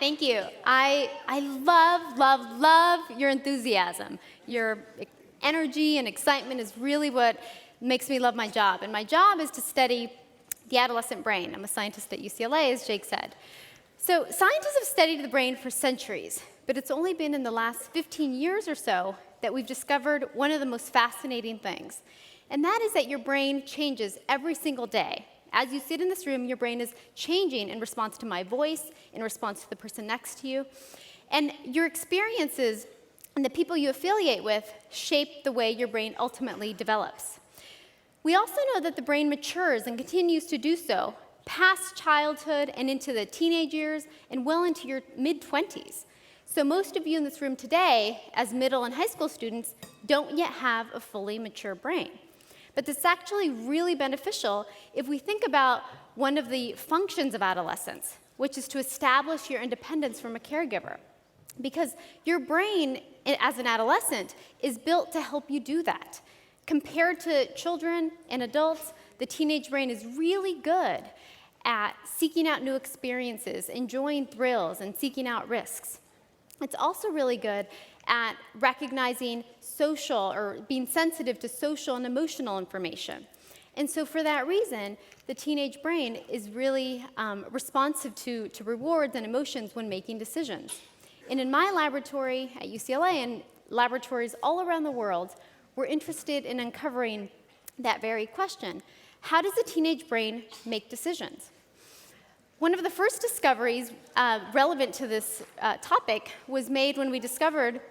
thank you. I love your enthusiasm. Your energy and excitement is really what makes me love my job. And my job is to study the adolescent brain. I'm a scientist at UCLA, as Jake said. So scientists have studied the brain for centuries, but it's only been in the last 15 years or so that we've discovered one of the most fascinating things. And that is that your brain changes every single day. As you sit in this room, your brain is changing in response to my voice, in response to the person next to you. And your experiences and the people you affiliate with shape the way your brain ultimately develops. We also know that the brain matures and continues to do so past childhood and into the teenage years and well into your mid-20s. So most of you in this room today, as middle and high school students, don't yet have a fully mature brain. But this is actually really beneficial if we think about one of the functions of adolescence, which is to establish your independence from a caregiver. Because your brain, as an adolescent, is built to help you do that. Compared to children and adults, the teenage brain is really good at seeking out new experiences, enjoying thrills, and seeking out risks. It's also really good at recognizing social or being sensitive to social and emotional information. And so for that reason, the teenage brain is really responsive to rewards and emotions when making decisions. And in my laboratory at UCLA and laboratories all around the world, we're interested in uncovering that very question. How does the teenage brain make decisions? One of the first discoveries relevant to this topic was made when we discovered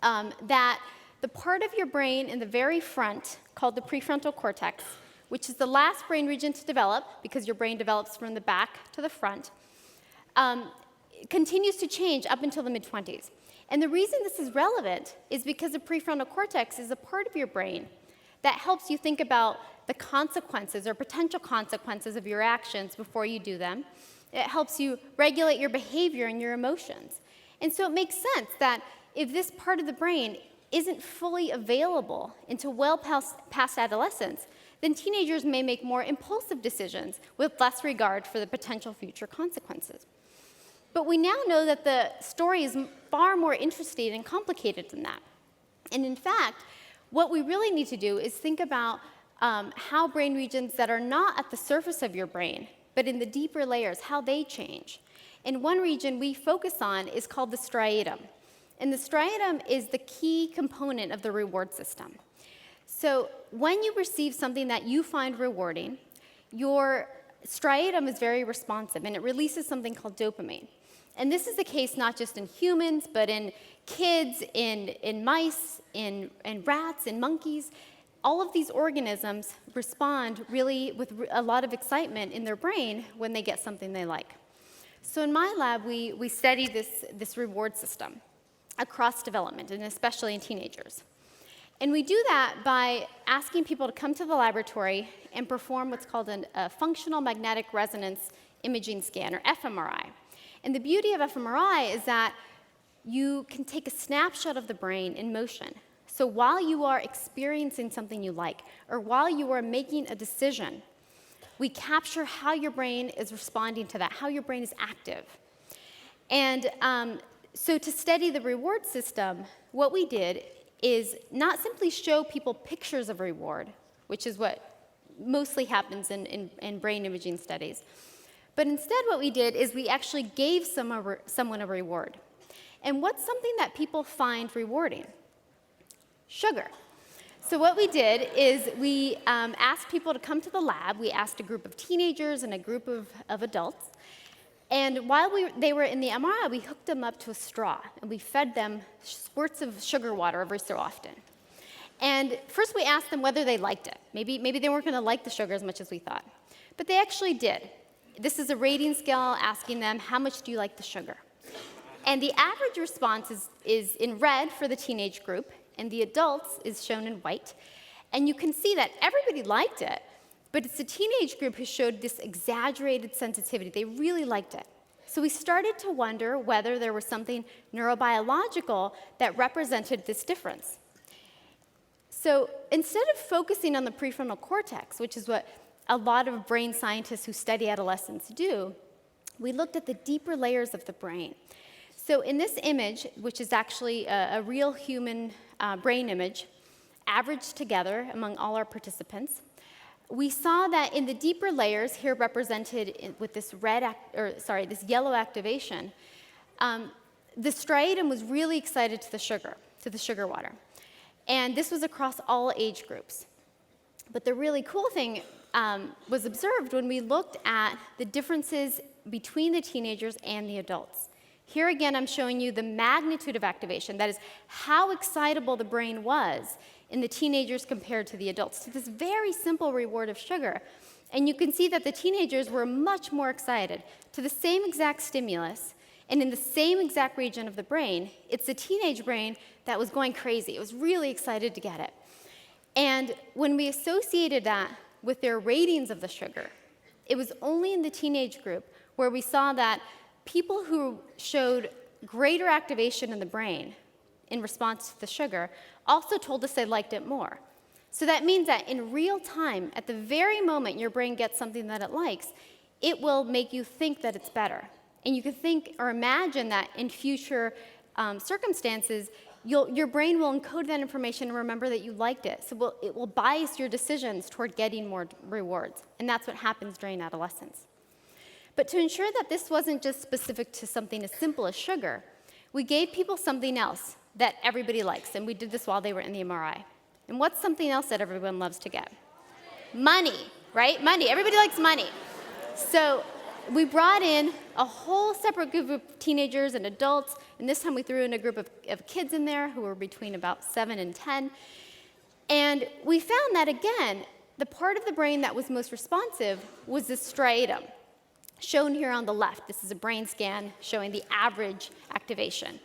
that the part of your brain in the very front, called the prefrontal cortex, which is the last brain region to develop, because your brain develops from the back to the front, continues to change up until the mid-20s. And the reason this is relevant is because the prefrontal cortex is a part of your brain that helps you think about the consequences or potential consequences of your actions before you do them. It helps you regulate your behavior and your emotions. And so it makes sense that if this part of the brain isn't fully available until well past adolescence, then teenagers may make more impulsive decisions with less regard for the potential future consequences. But we now know that the story is far more interesting and complicated than that. And in fact, what we really need to do is think about how brain regions that are not at the surface of your brain, but in the deeper layers, how they change. And one region we focus on is called the striatum. And the striatum is the key component of the reward system. So when you receive something that you find rewarding, your striatum is very responsive, and it releases something called dopamine. And this is the case not just in humans, but in kids, in mice, in rats, in monkeys. All of these organisms respond really with a lot of excitement in their brain when they get something they like. So in my lab, we study this reward system across development, and especially in teenagers. And we do that by asking people to come to the laboratory and perform what's called a functional magnetic resonance imaging scan, or fMRI. And the beauty of fMRI is that you can take a snapshot of the brain in motion. So while you are experiencing something you like, or while you are making a decision, we capture how your brain is responding to that, how your brain is active. And so to study the reward system, what we did is not simply show people pictures of reward, which is what mostly happens in brain imaging studies, but instead what we did is we actually gave someone a reward. And what's something that people find rewarding? Sugar. So what we did is we asked people to come to the lab. We asked a group of teenagers and a group of adults. And while they were in the MRI, we hooked them up to a straw, and we fed them squirts of sugar water every so often. And first we asked them whether they liked it. Maybe they weren't going to like the sugar as much as we thought. But they actually did. This is a rating scale asking them, how much do you like the sugar? And the average response is in red for the teenage group, and the adults is shown in white. And you can see that everybody liked it, but it's the teenage group who showed this exaggerated sensitivity. They really liked it. So we started to wonder whether there was something neurobiological that represented this difference. So instead of focusing on the prefrontal cortex, which is what a lot of brain scientists who study adolescents do, we looked at the deeper layers of the brain. So in this image, which is actually a real human brain image, averaged together among all our participants, we saw that in the deeper layers, here represented with this this yellow activation, the striatum was really excited to the sugar water. And this was across all age groups. But the really cool thing was observed when we looked at the differences between the teenagers and the adults. Here again, I'm showing you the magnitude of activation, that is, how excitable the brain was in the teenagers compared to the adults, to this very simple reward of sugar. And you can see that the teenagers were much more excited to the same exact stimulus and in the same exact region of the brain. It's the teenage brain that was going crazy. It was really excited to get it. And when we associated that with their ratings of the sugar, it was only in the teenage group where we saw that people who showed greater activation in the brain in response to the sugar also told us they liked it more. So that means that in real time, at the very moment your brain gets something that it likes, it will make you think that it's better. And you can think or imagine that in future circumstances, your brain will encode that information and remember that you liked it. So it will bias your decisions toward getting more rewards. And that's what happens during adolescence. But to ensure that this wasn't just specific to something as simple as sugar, we gave people something else that everybody likes. And we did this while they were in the MRI. And what's something else that everyone loves to get? Money, right? Money. Everybody likes money. So we brought in a whole separate group of teenagers and adults, and this time we threw in a group of kids in there who were between about 7 and 10. And we found that, again, the part of the brain that was most responsive was the striatum, shown here on the left. This is a brain scan showing the average activation.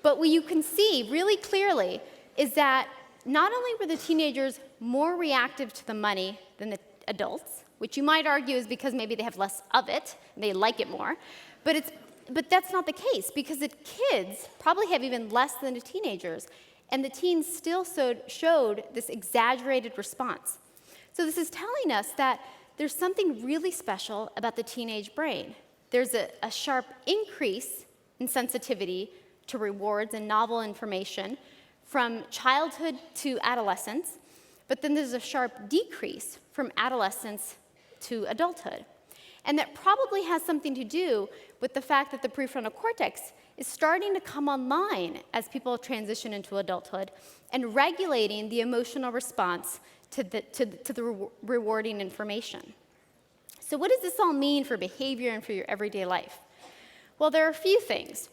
But what you can see really clearly is that not only were the teenagers more reactive to the money than the adults, which you might argue is because maybe they have less of it, and they like it more, but that's not the case, because the kids probably have even less than the teenagers, and the teens still showed this exaggerated response. So this is telling us that there's something really special about the teenage brain. There's a sharp increase in sensitivity to rewards and novel information from childhood to adolescence, but then there's a sharp decrease from adolescence to adulthood. And that probably has something to do with the fact that the prefrontal cortex is starting to come online as people transition into adulthood and regulating the emotional response to the rewarding information. So what does this all mean for behavior and for your everyday life? Well, there are a few things.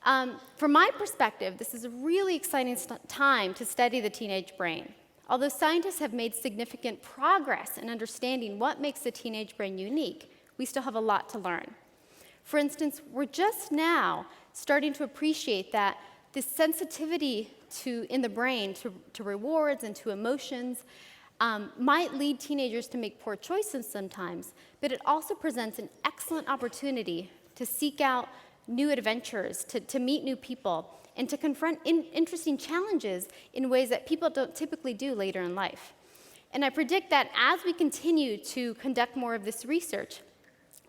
From my perspective, this is a really exciting time to study the teenage brain. Although scientists have made significant progress in understanding what makes the teenage brain unique, we still have a lot to learn. For instance, we're just now starting to appreciate that this sensitivity in the brain to rewards and to emotions might lead teenagers to make poor choices sometimes, but it also presents an excellent opportunity to seek out new adventures, to meet new people, and to confront interesting challenges in ways that people don't typically do later in life. And I predict that as we continue to conduct more of this research,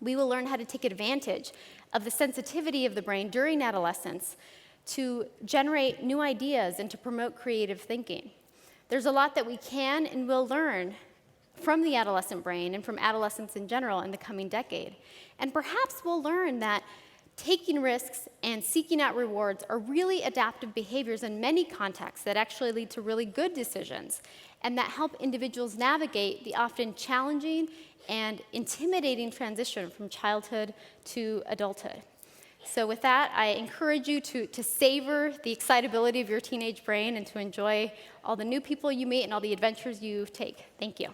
we will learn how to take advantage of the sensitivity of the brain during adolescence to generate new ideas and to promote creative thinking. There's a lot that we can and will learn from the adolescent brain and from adolescence in general in the coming decade. And perhaps we'll learn that taking risks and seeking out rewards are really adaptive behaviors in many contexts that actually lead to really good decisions and that help individuals navigate the often challenging and intimidating transition from childhood to adulthood. So with that, I encourage you to savor the excitability of your teenage brain and to enjoy all the new people you meet and all the adventures you take. Thank you.